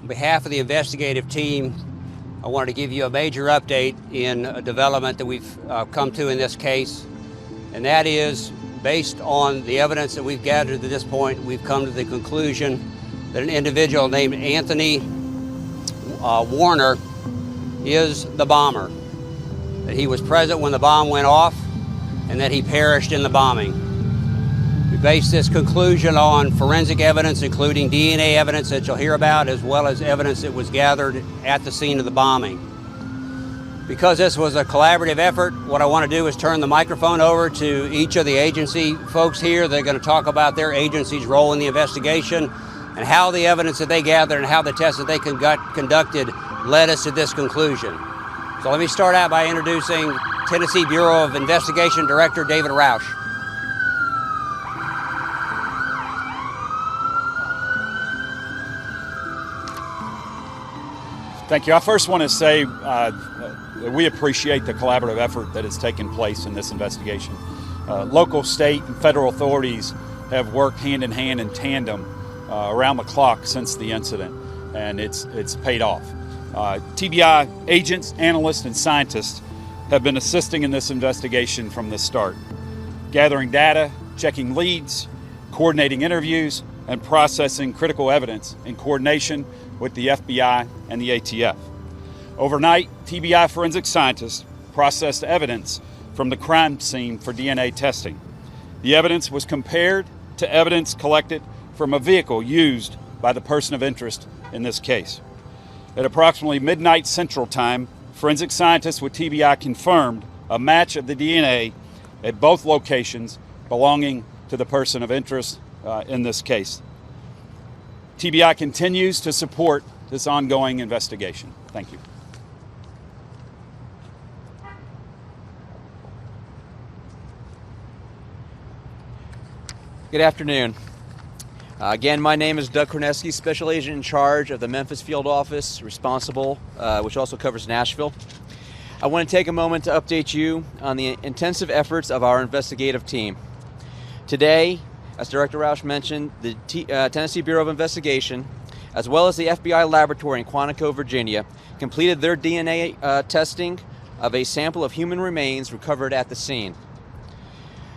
On behalf of the investigative team, I wanted to give you a major update in a development that we've come to in this case, and that is, based on the evidence that we've gathered to this point, we've come to the conclusion that an individual named Anthony Warner is the bomber, that he was present when the bomb went off, and that he perished in the bombing. We base this conclusion on forensic evidence, including DNA evidence that you'll hear about, as well as evidence that was gathered at the scene of the bombing. Because this was a collaborative effort, what I want to do is turn the microphone over to each of the agency folks here. They're going to talk about their agency's role in the investigation and how the evidence that they gathered and how the tests that they conducted led us to this conclusion. So let me start out by introducing Tennessee Bureau of Investigation Director David Roush. Thank you. I first want to say that we appreciate the collaborative effort that has taken place in this investigation. Local, state, and federal authorities have worked hand in hand in tandem around the clock since the incident, and it's paid off. TBI agents, analysts, and scientists have been assisting in this investigation from the start, gathering data, checking leads, coordinating interviews, and processing critical evidence in coordination with the FBI and the ATF. Overnight, TBI forensic scientists processed evidence from the crime scene for DNA testing. The evidence was compared to evidence collected from a vehicle used by the person of interest in this case. At approximately midnight Central Time, forensic scientists with TBI confirmed a match of the DNA at both locations belonging to the person of interest in this case. TBI continues to support this ongoing investigation. Thank you. Good afternoon. Again, my name is Doug Korneski, Special Agent in charge of the Memphis Field Office, responsible, which also covers Nashville. I want to take a moment to update you on the intensive efforts of our investigative team. Today, as Director Roush mentioned, the Tennessee Bureau of Investigation, as well as the FBI laboratory in Quantico, Virginia, completed their DNA testing of a sample of human remains recovered at the scene.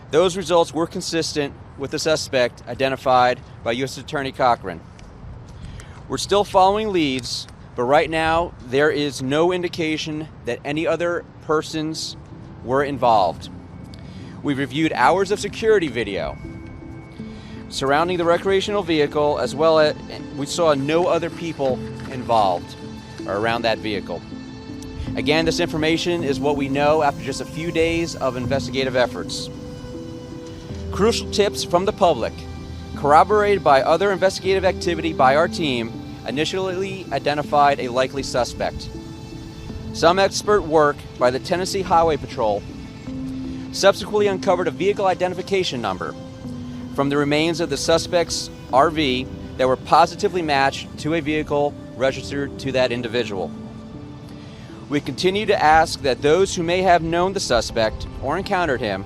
Those results were consistent with the suspect identified by U.S. Attorney Cochran. We're still following leads, but right now there is no indication that any other persons were involved. We've reviewed hours of security video surrounding the recreational vehicle, as well as we saw no other people involved or around that vehicle. Again, this information is what we know after just a few days of investigative efforts. Crucial tips from the public, corroborated by other investigative activity by our team, initially identified a likely suspect. Some expert work by the Tennessee Highway Patrol subsequently uncovered a vehicle identification number from the remains of the suspect's RV that were positively matched to a vehicle registered to that individual. We continue to ask that those who may have known the suspect or encountered him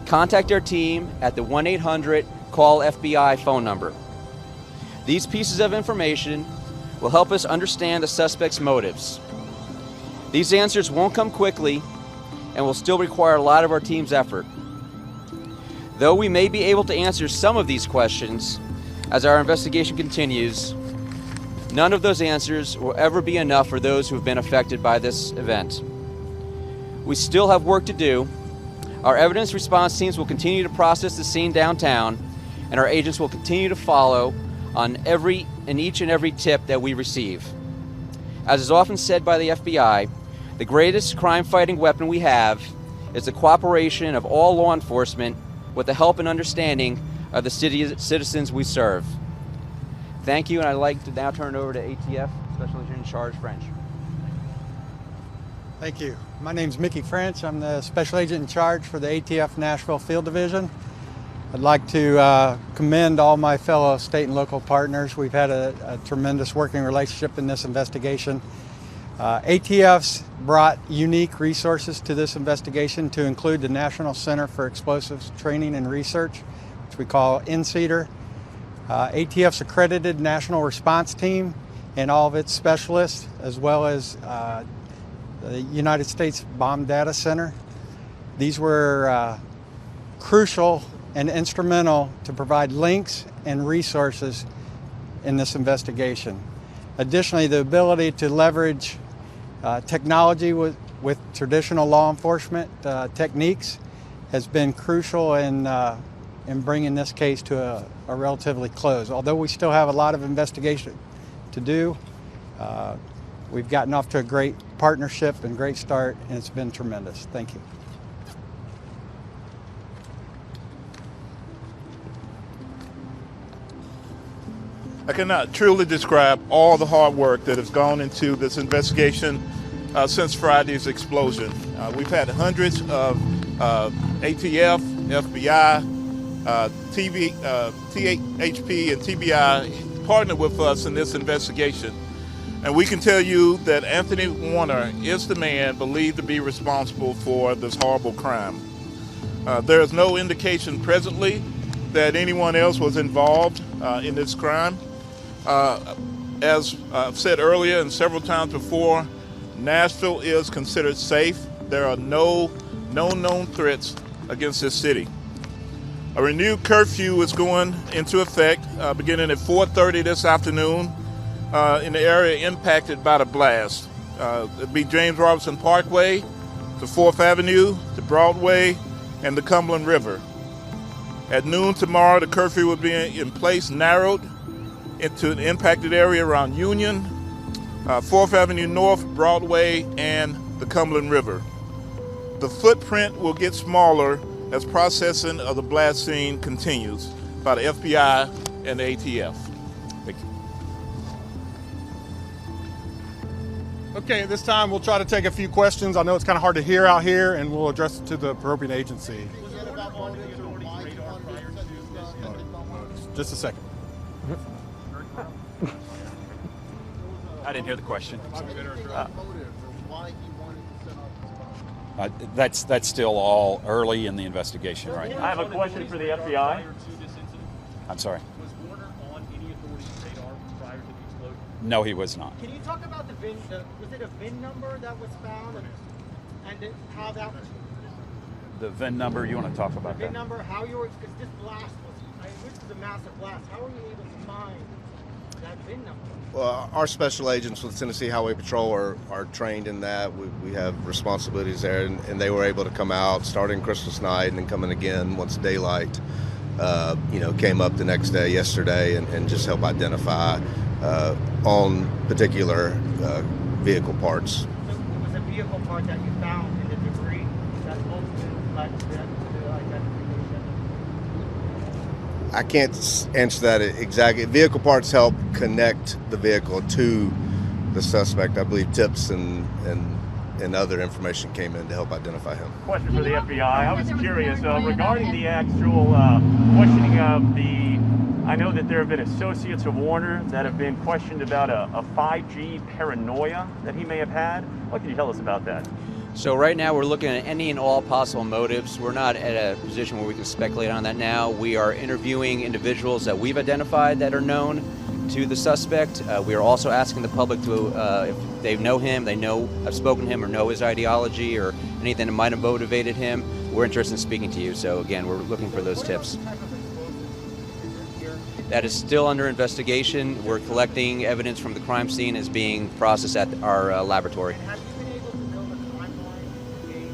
contact our team at the 1-800-CALL-FBI phone number. These pieces of information will help us understand the suspect's motives. These answers won't come quickly and will still require a lot of our team's effort. Though we may be able to answer some of these questions as our investigation continues, none of those answers will ever be enough for those who have been affected by this event. We still have work to do. Our evidence response teams will continue to process the scene downtown, and our agents will continue to follow on each and every tip that we receive. As is often said by the FBI, the greatest crime-fighting weapon we have is the cooperation of all law enforcement with the help and understanding of the citizens we serve. Thank you, and I'd like to now turn it over to ATF, Special Agent in Charge, French. Thank you. My name's Mickey French. I'm the Special Agent in Charge for the ATF Nashville Field Division. I'd like to commend all my fellow state and local partners. We've had a tremendous working relationship in this investigation. ATF's brought unique resources to this investigation, to include the National Center for Explosives Training and Research, which we call NCETR, ATF's accredited national response team, and all of its specialists, as well as the United States Bomb Data Center. These were crucial and instrumental to provide links and resources in this investigation. Additionally, the ability to leverage technology with traditional law enforcement techniques has been crucial in bringing this case to a relatively close. Although we still have a lot of investigation to do, we've gotten off to a great partnership and great start, and it's been tremendous. Thank you. I cannot truly describe all the hard work that has gone into this investigation since Friday's explosion. We've had hundreds of ATF, FBI, THP, and TBI partner with us in this investigation. And we can tell you that Anthony Warner is the man believed to be responsible for this horrible crime. There is no indication presently that anyone else was involved in this crime. As I've said earlier and several times before, Nashville is considered safe. There are no known threats against this city. A renewed curfew is going into effect beginning at 4:30 this afternoon in the area impacted by the blast. It'll be James Robinson Parkway, to 4th Avenue, to Broadway, and the Cumberland River. At noon tomorrow, the curfew will be in place, narrowed into an impacted area around Union, 4th Avenue North, Broadway, and the Cumberland River. The footprint will get smaller as processing of the blast scene continues by the FBI and the ATF. Thank you. Okay, at this time we'll try to take a few questions. I know it's kind of hard to hear out here, and we'll address it to the appropriate agency. Just a second. I didn't hear the question. That's still all early in the investigation right now. I have a question for the FBI. I'm sorry. Was Warner on any authority's radar prior to the explosion? No, he was not. Can you talk about the VIN? Was it a VIN number that was found, and how that was? The VIN number, you want to talk about The VIN that? number, how you were, because this blast was, this is a massive blast. How were you able to find that VIN number? Well, our special agents with Tennessee Highway Patrol are trained in that. We have responsibilities there, and they were able to come out starting Christmas night and then coming again once daylight, came up the next day, yesterday, and just help identify on particular vehicle parts. So it was a vehicle part that you found in the debris that ultimately led to the identification? I can't answer that exactly. Vehicle parts help connect the vehicle to the suspect. I believe tips and other information came in to help identify him. Question for the FBI. I was curious regarding the actual questioning of I know that there have been associates of Warner that have been questioned about a 5G paranoia that he may have had. What can you tell us about that? So right now we're looking at any and all possible motives. We're not at a position where we can speculate on that now. We are interviewing individuals that we've identified that are known to the suspect. We are also asking the public to, if they know him, have spoken to him or know his ideology or anything that might have motivated him, we're interested in speaking to you. So again, we're looking for those tips. That is still under investigation. We're collecting evidence from the crime scene as being processed at our laboratory. Have you been able to build a timeline to gauge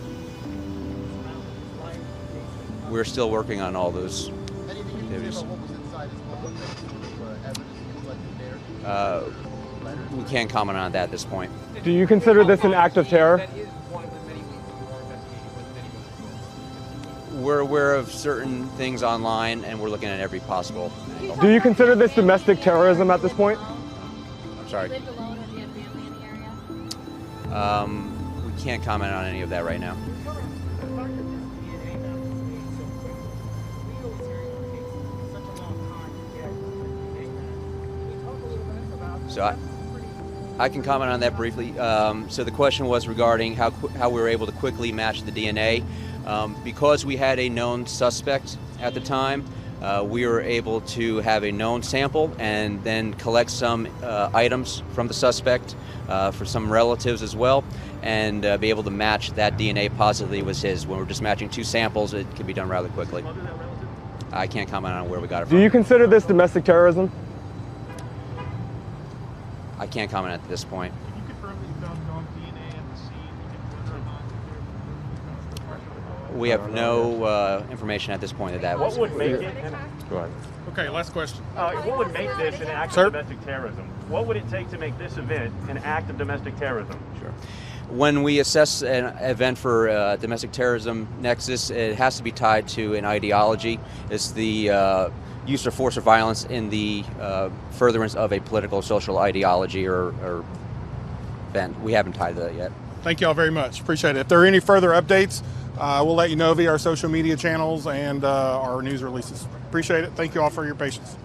around his life? We're still working on all those Anything you can activities. say about what was inside his evidence you collected there? We can't comment on that at this point. Do you consider this an act of terror? We're aware of certain things online, and we're looking at every possible angle. Do you consider this domestic terrorism at this point? I'm sorry. Do you live alone or do you have family in the area? We can't comment on any of that right now. The fact that this DNA match was made so quickly, we always hear in cases such a long time to get a DNA match. Can you talk a little bit about So I can comment on that briefly. So the question was regarding how we were able to quickly match the DNA. Because we had a known suspect at the time, We were able to have a known sample and then collect some items from the suspect for some relatives as well, and be able to match that DNA positively was his. When we're just matching 2 samples, it can be done rather quickly. I can't comment on where we got it from. Do you consider this domestic terrorism? I can't comment at this point. Can you confirm that you found no DNA at the scene? We have no information at this point that What was. would make it? Go ahead. Okay, last question. What would make this an act Sir? of domestic terrorism? What would it take to make this event an act of domestic terrorism? Sure. When we assess an event for domestic terrorism nexus, it has to be tied to an ideology. It's the use of force or violence in the furtherance of a political, social ideology or bent. We haven't tied that yet. Thank you all very much. Appreciate it. If there are any further updates, we'll let you know via our social media channels and our news releases. Appreciate it. Thank you all for your patience.